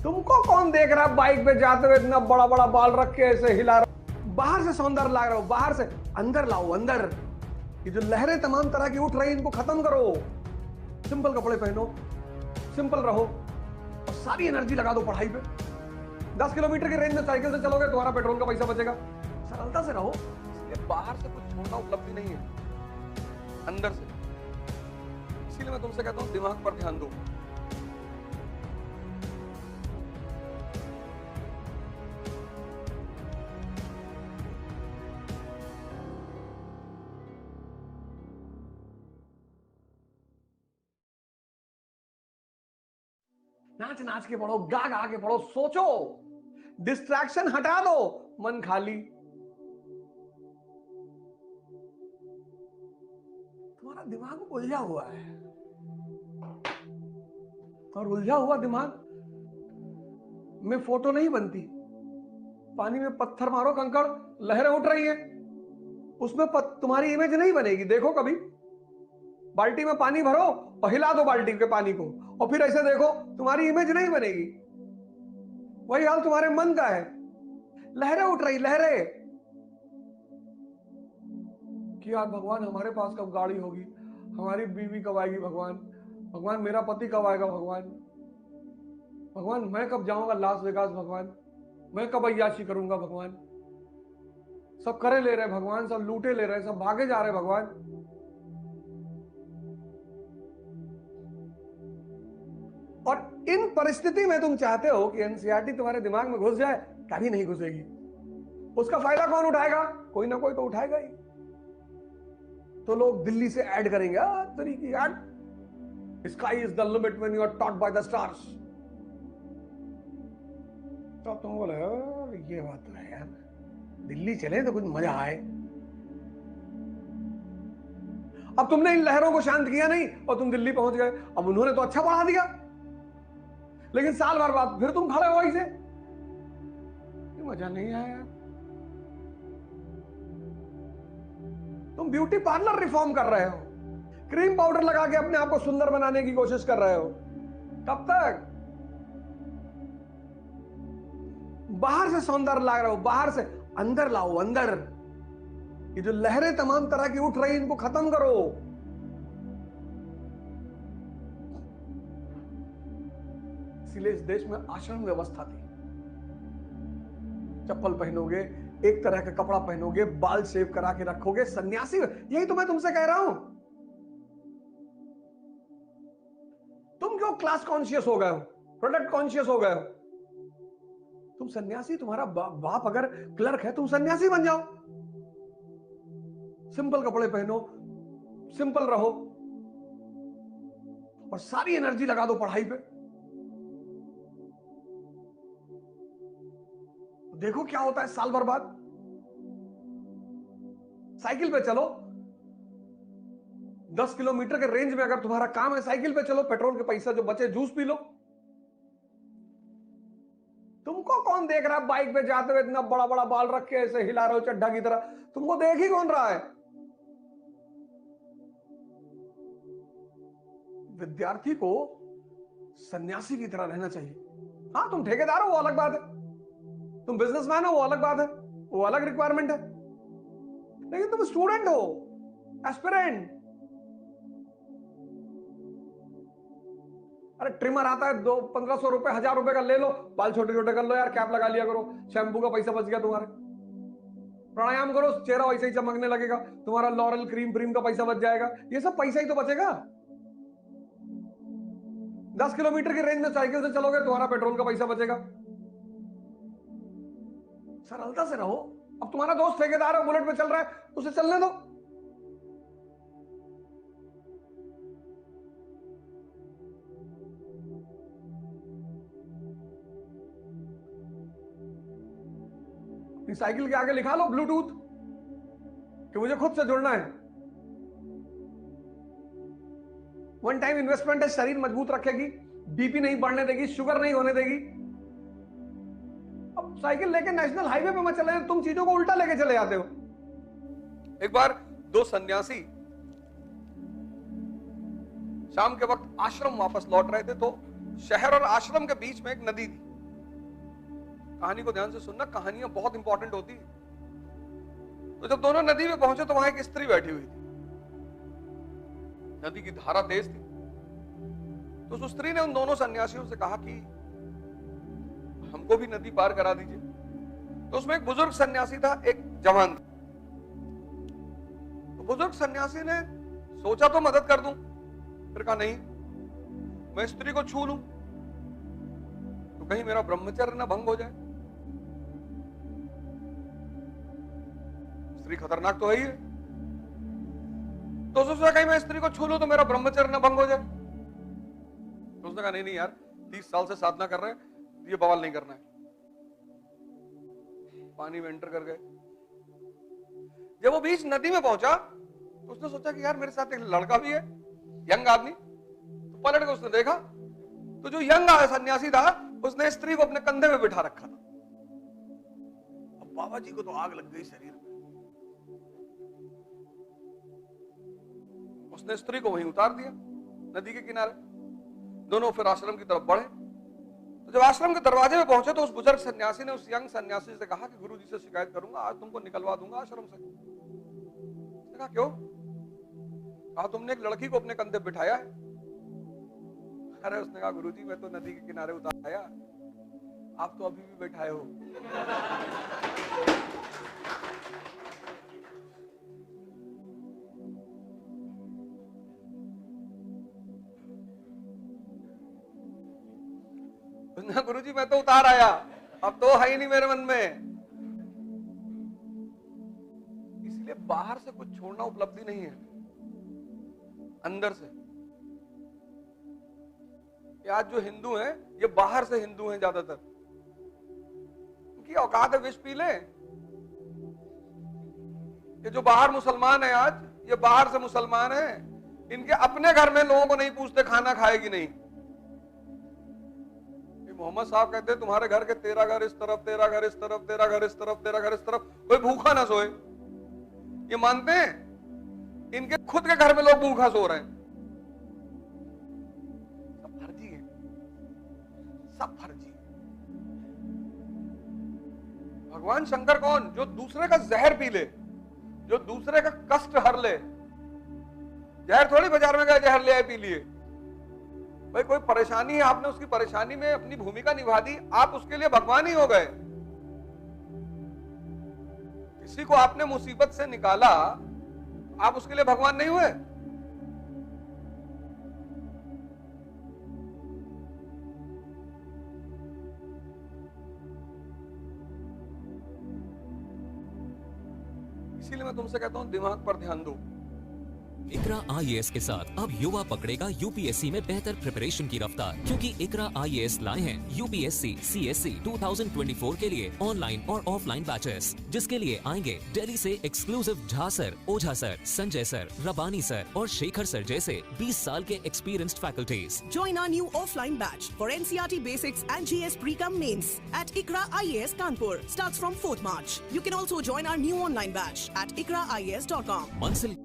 तुमको कौन देख रहा है बाइक पे जाते हुए इतना बड़ा बड़ा बाल रख के ऐसे हिला रहा हो? बाहर से सौंदर्य ला रहे हो, बाहर से अंदर लाओ अंदर। ये जो लहरें तमाम तरह की उठ रही इनको खत्म करो। सिंपल कपड़े पहनो, सिंपल रहो और सारी एनर्जी लगा दो पढ़ाई पे। 10 किलोमीटर की रेंज में साइकिल से चलोगे तुम्हारा पेट्रोल का पैसा बचेगा। सरलता से रहो। इसलिए बाहर से कुछ छोड़ना उपलब्धि नहीं है, अंदर से। इसीलिए मैं तुमसे कहता हूं दिमाग पर ध्यान दो। नाच नाच के पढ़ो, गा गा के पढ़ो, सोचो, डिस्ट्रैक्शन हटा दो, मन खाली। तुम्हारा दिमाग उलझा हुआ है और उलझा हुआ दिमाग में फोटो नहीं बनती। पानी में पत्थर मारो, कंकड़, लहरें उठ रही है, उसमें तुम्हारी इमेज नहीं बनेगी। देखो कभी बाल्टी में पानी भरो और हिला दो बाल्टी के पानी को और फिर ऐसे देखो, तुम्हारी इमेज नहीं बनेगी। वही हाल तुम्हारे मन का है। लहरें उठ रही, लहरें कि यार भगवान हमारे पास कब गाड़ी होगी, हमारी बीवी कब आएगी, भगवान भगवान मेरा पति कब आएगा, भगवान भगवान मैं कब जाऊंगा लास वेगास, भगवान मैं कब अय्याशी करूंगा, भगवान सब करे ले रहे भगवान, सब लूटे ले रहे, सब भागे जा रहे भगवान। और इन परिस्थिति में तुम चाहते हो कि एनसीईआरटी तुम्हारे दिमाग में घुस जाए, कभी नहीं घुसेगी। उसका फायदा कौन उठाएगा? कोई ना कोई तो उठाएगा ही। तो लोग दिल्ली से ऐड करेंगे, तरीके add, sky is the limit when you are taught by the stars. तो तुम बोले ये बात तो है यार, दिल्ली चले तो कुछ मजा आए। अब तुमने इन लहरों को शांत किया नहीं और तुम दिल्ली पहुंच गए। अब उन्होंने तो अच्छा पढ़ा दिया, लेकिन साल भर बाद फिर तुम खड़े हो ऐसे, मजा नहीं आया। तुम ब्यूटी पार्लर रिफॉर्म कर रहे हो, क्रीम पाउडर लगा के अपने आप को सुंदर बनाने की कोशिश कर रहे हो। कब तक? बाहर से सौंदर्य ला रहे हो, बाहर से अंदर लाओ अंदर। ये जो लहरें तमाम तरह की उठ रही इनको खत्म करो। इसीलिए इस देश में आश्रम व्यवस्था थी। चप्पल पहनोगे, एक तरह का कपड़ा पहनोगे, बाल शेव करा के रखोगे, सन्यासी। यही तो मैं तुमसे कह रहा हूं। तुम क्यों क्लास कॉन्शियस हो गए हो, प्रोडक्ट कॉन्शियस हो गए हो? तुम सन्यासी, तुम्हारा बाप अगर क्लर्क है, तुम सन्यासी बन जाओ। सिंपल कपड़े पहनो, सिंपल रहो और सारी एनर्जी लगा दो पढ़ाई पे। देखो क्या होता है साल भर बाद। साइकिल पे चलो, 10 किलोमीटर के रेंज में अगर तुम्हारा काम है, साइकिल पे चलो, पेट्रोल के पैसा जो बचे जूस पी लो। तुमको कौन देख रहा है बाइक पे जाते हुए इतना बड़ा बड़ा बाल रख के ऐसे हिला रहे हो चड्ढा की तरह? तुमको देख ही कौन रहा है? विद्यार्थी को सन्यासी की तरह रहना चाहिए। हाँ, तुम ठेकेदार हो वो अलग बात है, तुम बिजनेसमैन हो वो अलग बात है, वो अलग रिक्वायरमेंट है, लेकिन तुम स्टूडेंट हो, एस्पिरेंट। अरे ट्रिमर आता है 1500 रुपए, 1000 रुपए का ले लो, बाल छोटे छोटे कर लो यार, कैप लगा लिया करो, शैम्पू का पैसा बच गया तुम्हारे। प्राणायाम करो, चेहरा वैसे ही चमकने लगेगा, तुम्हारा लॉरल क्रीम का पैसा बच जाएगा। ये सब पैसा ही तो बचेगा। 10 किलोमीटर की रेंज में साइकिल से चलोगे, तुम्हारा पेट्रोल का पैसा बचेगा। सरलता से रहो। अब तुम्हारा दोस्त ठेकेदार है, बुलेट पे चल रहा है, उसे चलने दो। साइकिल के आगे लिखा लो ब्लूटूथ कि मुझे खुद से जुड़ना है। वन टाइम इन्वेस्टमेंट है, शरीर मजबूत रखेगी, बीपी नहीं बढ़ने देगी, शुगर नहीं होने देगी। अब साइकिल लेके नेशनल हाईवे पे मत चले, तुम चीजों को उल्टा लेके चले जाते हो। एक बार दो सन्यासी शाम के वक्त आश्रम वापस लौट रहे थे, तो शहर और आश्रम के बीच में एक नदी थी। कहानी को ध्यान से सुनना, कहानियां बहुत इंपॉर्टेंट होती है। तो जब दोनों नदी में पहुंचे तो वहां एक स्त्री बैठी हुई थी, नदी की धारा तेज थी। तो उस स्त्री ने उन दोनों सन्यासियों से कहा कि हमको भी नदी पार करा दीजिए। तो उसमें एक बुजुर्ग सन्यासी था, एक जवान था। तो बुजुर्ग सन्यासी ने सोचा तो मदद कर दूं, फिर कहा नहीं, मैं स्त्री को छू लूं तो कहीं मेरा ब्रह्मचर्य ना भंग हो जाए। स्त्री खतरनाक तो है ही है। तो उसने सोचा कहीं मैं स्त्री को छू लूं तो मेरा ब्रह्मचर्य ना भंग हो जाए। तो उसने कहा नहीं नहीं यार, 30 साल से साधना कर रहे हैं, ये बवाल नहीं करना है। पानी में एंटर कर गए। जब वो बीच नदी में पहुंचा तो उसने सोचा कि यार मेरे साथ एक लड़का भी है, यंग आदमी। तो पलट के उसने देखा तो जो यंग सन्यासी था उसने स्त्री को अपने कंधे में बिठा रखा था। अब बाबा जी को तो आग लग गई शरीर में। उसने स्त्री को वहीं उतार दिया नदी के किनारे। दोनों फिर आश्रम की तरफ बढ़े। तो जब आश्रम के दरवाजे में पहुंचे तो उस बुजुर्ग सन्यासी ने उस यंग सन्यासी से कहा कि गुरु जी से शिकायत करूंगा, आज तुमको निकलवा दूंगा आश्रम से। उसने कहा क्यों? कहा तुमने एक लड़की को अपने कंधे बिठाया है। अरे उसने कहा गुरु जी मैं तो नदी के किनारे उतारा, आप तो अभी भी बैठाए हो। गुरु जी मैं तो उतार आया, अब तो है ही नहीं मेरे मन में। इसलिए बाहर से कुछ छोड़ना उपलब्धि नहीं है, अंदर से। ये आज जो हिंदू हैं ये बाहर से हिंदू हैं ज्यादातर। उनकी औकात है विष पी ले। ये जो बाहर मुसलमान है आज, ये बाहर से मुसलमान है। इनके अपने घर में लोगों को नहीं पूछते खाना खाएगी नहीं। मोहम्मद साहब कहते हैं तुम्हारे घर के 13 घर इस तरफ, 13 घर इस तरफ, 13 घर इस तरफ, 13 घर इस तरफ, कोई भूखा ना सोए। ये मानते हैं इनके खुद के घर में लोग भूखा सो रहे हैं। सब फर्जी है, सब फर्जी है। भगवान शंकर कौन? जो दूसरे का जहर पी ले, जो दूसरे का कष्ट हर ले। जहर थोड़ी बाजार में गए जहर ले आए पी लिए। भाई कोई परेशानी है, आपने उसकी परेशानी में अपनी भूमिका निभा दी, आप उसके लिए भगवान ही हो गए। किसी को आपने मुसीबत से निकाला, आप उसके लिए भगवान नहीं हुए। इसीलिए मैं तुमसे कहता हूं दिमाग पर ध्यान दो। इकरा IAS के साथ अब युवा पकड़ेगा यूपीएससी में बेहतर प्रिपरेशन की रफ्तार, क्योंकि इकरा IAS लाए हैं यूपीएससी CSC 2024 के लिए ऑनलाइन और ऑफलाइन बैचेस, जिसके लिए आएंगे दिल्ली से एक्सक्लूसिव झा सर, ओझा सर, संजय सर, रबानी सर और शेखर सर जैसे 20 साल के experienced faculties. Join our new offline batch for NCERT Basics and GS Pre-Com Mains at ICRA IAS Kanpur. Starts from 4th March. You can also join our new online batch at ikraias.com. मंजिल